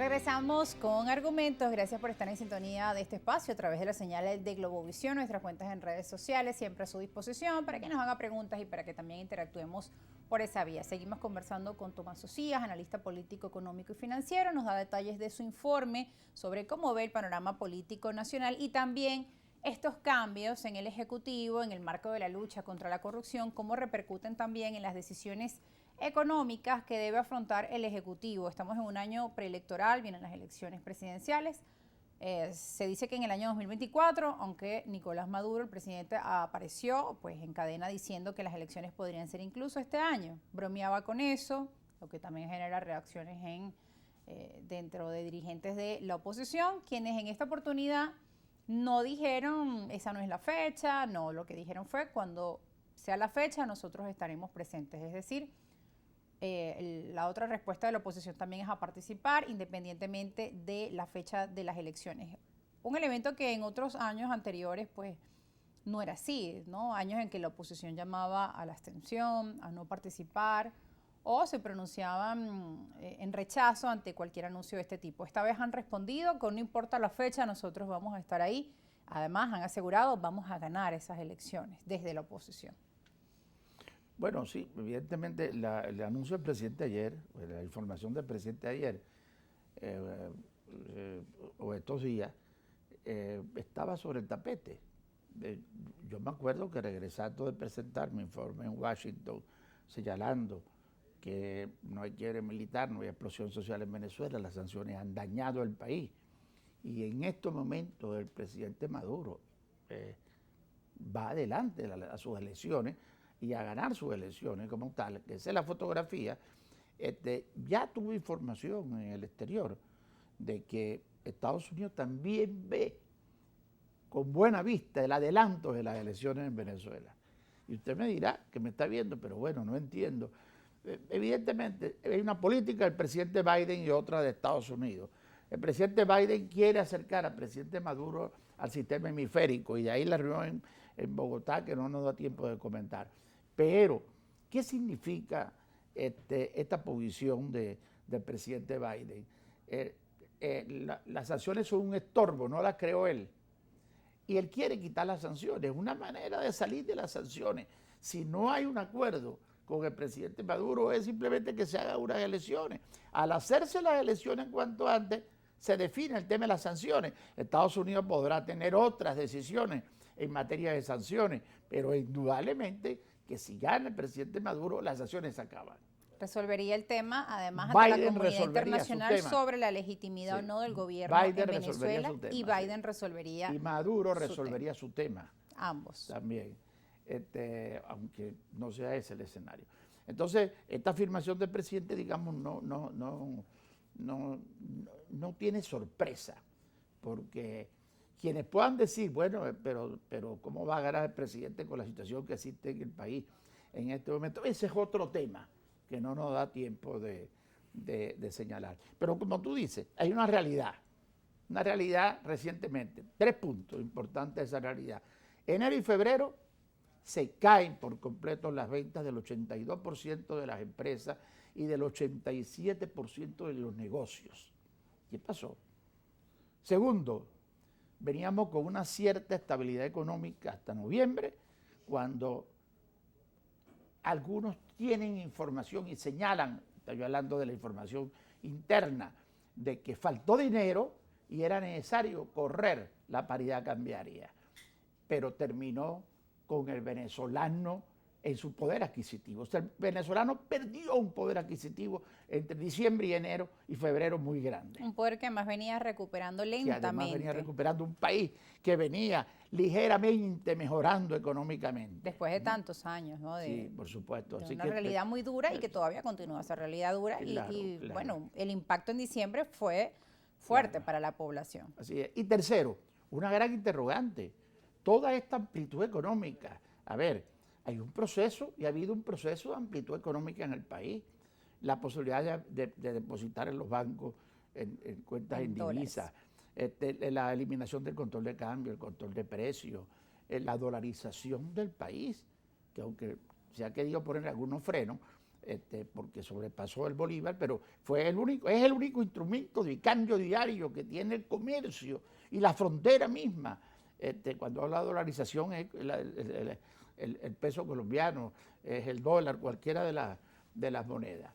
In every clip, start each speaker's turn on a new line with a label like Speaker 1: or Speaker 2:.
Speaker 1: Regresamos con argumentos. Gracias por estar en sintonía de este espacio a través de la señal de Globovisión, nuestras cuentas en redes sociales, siempre a su disposición para que nos haga preguntas y para que también interactuemos por esa vía. Seguimos conversando con Tomás Socias, analista político, económico y financiero. Nos da detalles de su informe sobre cómo ve el panorama político nacional y también estos cambios en el Ejecutivo, en el marco de la lucha contra la corrupción, cómo repercuten también en las decisiones económicas que debe afrontar el Ejecutivo. Estamos en un año preelectoral, vienen las elecciones presidenciales. Se dice que en el año 2024, aunque Nicolás Maduro, el presidente, apareció pues en cadena diciendo que las elecciones podrían ser incluso este año. Bromeaba con eso, lo que también genera reacciones dentro de dirigentes de la oposición, quienes en esta oportunidad no dijeron esa no es la fecha, no, lo que dijeron fue cuando sea la fecha nosotros estaremos presentes, es decir, la otra respuesta de la oposición también es a participar independientemente de la fecha de las elecciones. Un elemento que en otros años anteriores pues no era así, ¿no? Años en que la oposición llamaba a la abstención, a no participar o se pronunciaban en rechazo ante cualquier anuncio de este tipo. Esta vez han respondido con no importa la fecha, nosotros vamos a estar ahí. Además han asegurado vamos a ganar esas elecciones desde la oposición.
Speaker 2: Bueno, sí, evidentemente el anuncio del presidente ayer, la información del presidente ayer, o estos días, estaba sobre el tapete. Yo me acuerdo que regresando de presentar mi informe en Washington, señalando que no hay quiebre militar, no hay explosión social en Venezuela, las sanciones han dañado el país. Y en estos momentos el presidente Maduro va adelante a sus elecciones, y a ganar sus elecciones como tal, que esa es la fotografía. Ya tuvo información en el exterior de que Estados Unidos también ve con buena vista el adelanto de las elecciones en Venezuela. Y usted me dirá que me está viendo, pero bueno, no entiendo. Evidentemente, hay una política del presidente Biden y otra de Estados Unidos. El presidente Biden quiere acercar al presidente Maduro al sistema hemisférico y de ahí la reunión en Bogotá que no nos da tiempo de comentar. Pero, ¿qué significa esta posición del presidente Biden? Las sanciones son un estorbo, no las creó él. Y él quiere quitar las sanciones, una manera de salir de las sanciones. Si no hay un acuerdo con el presidente Maduro, es simplemente que se hagan unas elecciones. Al hacerse las elecciones cuanto antes, se define el tema de las sanciones. Estados Unidos podrá tener otras decisiones en materia de sanciones, pero indudablemente que si gana el presidente Maduro, las sanciones se acaban.
Speaker 1: Resolvería el tema, además, ante la comunidad internacional sobre la legitimidad o no del gobierno en Venezuela, y Biden resolvería.
Speaker 2: Y Maduro resolvería su tema.
Speaker 1: Ambos.
Speaker 2: También, aunque no sea ese el escenario. Entonces, esta afirmación del presidente, digamos, no tiene sorpresa, porque quienes puedan decir, bueno, pero ¿cómo va a ganar el presidente con la situación que existe en el país en este momento? Ese es otro tema que no nos da tiempo de señalar. Pero como tú dices, hay una realidad recientemente, 3 puntos importantes de esa realidad. Enero y febrero se caen por completo las ventas del 82% de las empresas y del 87% de los negocios. ¿Qué pasó? Segundo, veníamos con una cierta estabilidad económica hasta noviembre, cuando algunos tienen información y señalan, estoy hablando de la información interna, de que faltó dinero y era necesario correr la paridad cambiaria, pero terminó con el venezolano en su poder adquisitivo. O sea, el venezolano perdió un poder adquisitivo entre diciembre y enero y febrero muy grande.
Speaker 1: Un poder que además venía recuperando lentamente.
Speaker 2: Que además venía recuperando un país que venía ligeramente mejorando económicamente.
Speaker 1: Después de tantos años, ¿no?
Speaker 2: Sí, por supuesto.
Speaker 1: De una realidad muy dura y que todavía continúa esa realidad dura. Claro, claro. Bueno, el impacto en diciembre fue fuerte para la población.
Speaker 2: Así es. Y tercero, una gran interrogante. Toda esta amplitud económica, a ver, hay un proceso y ha habido un proceso de amplitud económica en el país. La posibilidad de depositar en los bancos, en cuentas en divisas, la eliminación del control de cambio, el control de precios, la dolarización del país, que aunque se ha querido poner algunos frenos, porque sobrepasó el Bolívar, pero es el único instrumento de cambio diario que tiene el comercio y la frontera misma. Cuando habla de dolarización es el peso colombiano, es el dólar, cualquiera de las monedas.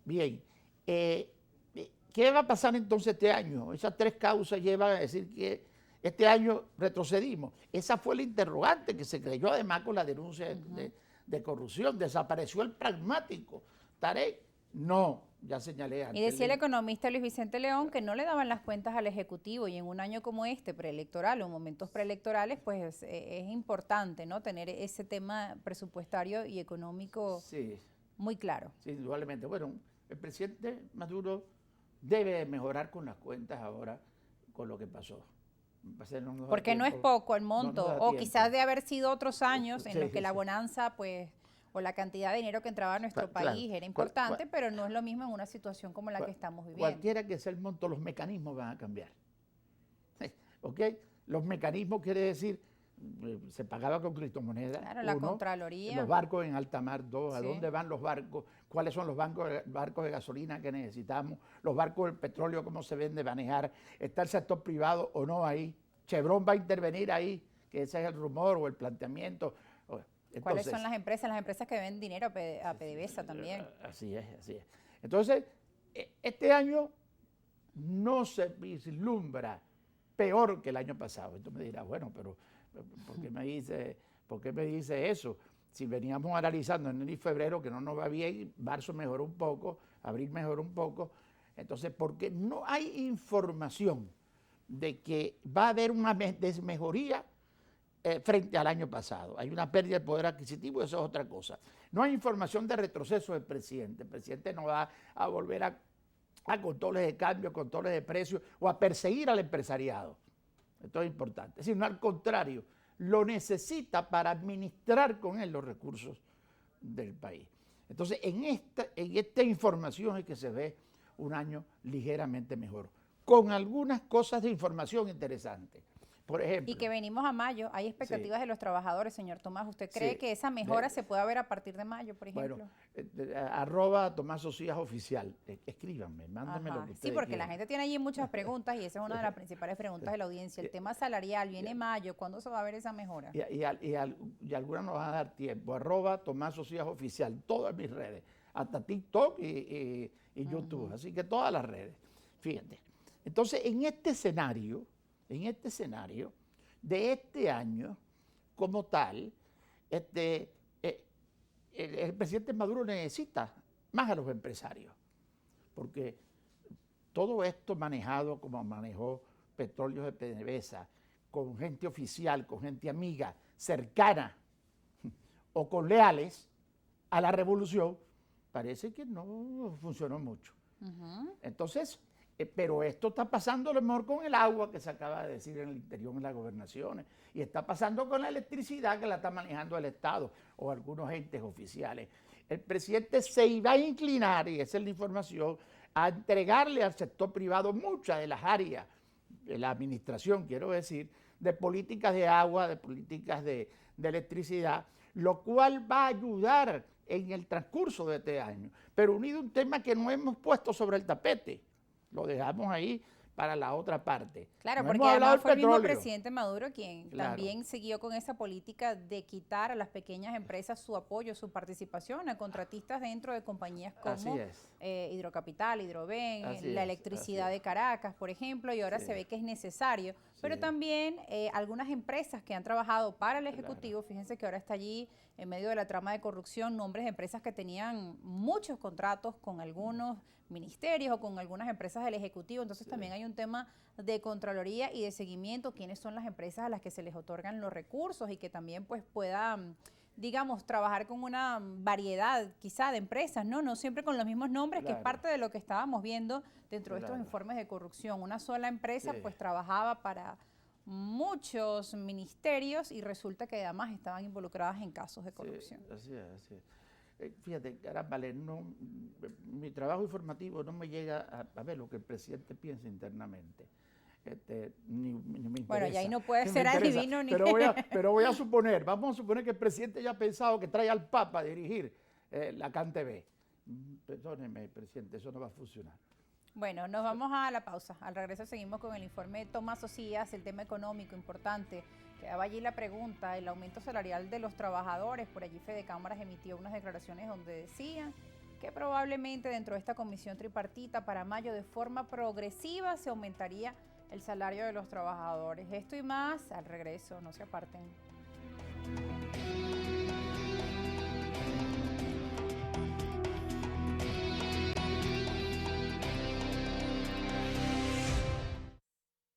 Speaker 2: Bien, ¿qué va a pasar entonces este año? Esas tres causas llevan a decir que este año retrocedimos. Esa fue la interrogante que se creyó además con la denuncia de corrupción. Desapareció el pragmático. Tarek, no, ya señalé antes.
Speaker 1: Y decía el economista Luis Vicente León que no le daban las cuentas al Ejecutivo, y en un año como este, preelectoral o momentos preelectorales, pues es importante, ¿no?, tener ese tema presupuestario y económico muy claro.
Speaker 2: Sí, indudablemente. Bueno, el presidente Maduro debe mejorar con las cuentas ahora con lo que pasó.
Speaker 1: Porque no es poco el monto, o quizás de haber sido otros años en los que la bonanza, pues, o la cantidad de dinero que entraba a nuestro país era importante, pero no es lo mismo en una situación como la que estamos viviendo.
Speaker 2: Cualquiera que sea el monto, los mecanismos van a cambiar. ¿Ok? Los mecanismos quiere decir, se pagaba con criptomonedas.
Speaker 1: Claro, la Contraloría.
Speaker 2: Los barcos en alta mar, dos, ¿a dónde van los barcos? ¿Cuáles son los barcos de gasolina que necesitamos? Los barcos del petróleo, ¿cómo se ven de manejar? ¿Está el sector privado o no ahí? ¿Chevron va a intervenir ahí? Que ese es el rumor o el planteamiento. Entonces,
Speaker 1: ¿cuáles son las empresas que ven dinero a PDVSA también?
Speaker 2: Así es. Entonces, este año no se vislumbra peor que el año pasado. Entonces me dirá, bueno, pero ¿por qué me dice eso? Si veníamos analizando en enero y febrero que no nos va bien, marzo mejoró un poco, abril mejoró un poco. Entonces, porque no hay información de que va a haber una desmejoría frente al año pasado. Hay una pérdida de poder adquisitivo, eso es otra cosa. No hay información de retroceso del presidente. El presidente no va a volver a controles de cambio, controles de precios o a perseguir al empresariado. Esto es importante. Sino al contrario, lo necesita para administrar con él los recursos del país. Entonces, en esta información es que se ve un año ligeramente mejor, con algunas cosas de información interesantes. Por ejemplo,
Speaker 1: y que venimos a mayo, hay expectativas de los trabajadores, señor Tomás. ¿Usted cree que esa mejora se pueda ver a partir de mayo, por ejemplo?
Speaker 2: Bueno, @Tomás Socias Oficial. Escríbanme, mándenme lo que ustedes
Speaker 1: sí, porque
Speaker 2: quieran.
Speaker 1: la gente tiene allí muchas preguntas y esa es una de las principales preguntas de la audiencia. El tema salarial, viene mayo, ¿cuándo se va a ver esa mejora?
Speaker 2: Y algunas nos van a dar tiempo. @Tomás Socias Oficial, todas mis redes, hasta TikTok y YouTube, así que todas las redes. Fíjate. Entonces, en este escenario de este año, como tal, el presidente Maduro necesita más a los empresarios, porque todo esto manejado como manejó Petróleos de PDVSA, con gente oficial, con gente amiga, cercana o con leales a la revolución, parece que no funcionó mucho. Entonces, pero esto está pasando a lo mejor con el agua, que se acaba de decir en el interior, en las gobernaciones, y está pasando con la electricidad, que la está manejando el Estado o algunos entes oficiales. El presidente se iba a inclinar, y esa es la información, a entregarle al sector privado muchas de las áreas de la administración, quiero decir, de políticas de agua, de políticas de electricidad, lo cual va a ayudar en el transcurso de este año, pero unido a un tema que no hemos puesto sobre el tapete. Lo dejamos ahí para la otra parte.
Speaker 1: Claro, porque además fue el mismo presidente Maduro quien también siguió con esa política de quitar a las pequeñas empresas su apoyo, su participación, a contratistas dentro de compañías como Hidrocapital, Hidroven, la electricidad de Caracas, por ejemplo, y ahora se ve que es necesario. Pero también algunas empresas que han trabajado para el Ejecutivo, fíjense que ahora está allí en medio de la trama de corrupción, nombres de empresas que tenían muchos contratos con algunos ministerios o con algunas empresas del Ejecutivo. Entonces también hay un tema de Contraloría y de seguimiento, quiénes son las empresas a las que se les otorgan los recursos y que también pues puedan, digamos, trabajar con una variedad quizá de empresas, no siempre con los mismos nombres, que es parte de lo que estábamos viendo dentro de estos informes de corrupción. Una sola empresa pues trabajaba para muchos ministerios y resulta que además estaban involucradas en casos de corrupción.
Speaker 2: Así es. Fíjate, caramba, mi trabajo informativo no me llega a ver lo que el presidente piensa internamente. Ni me interesa.
Speaker 1: Bueno, y ahí no puede ser adivino ni...
Speaker 2: Pero voy a suponer, vamos a suponer que el presidente ya ha pensado que trae al Papa a dirigir la CANTV. Perdóneme, presidente, eso no va a funcionar.
Speaker 1: Bueno, nos vamos a la pausa. Al regreso seguimos con el informe de Tomás Socias, el tema económico importante. Quedaba allí la pregunta, el aumento salarial de los trabajadores. Por allí Fede Cámaras emitió unas declaraciones donde decían que probablemente dentro de esta comisión tripartita para mayo de forma progresiva se aumentaría el salario de los trabajadores. Esto y más al regreso, no se aparten.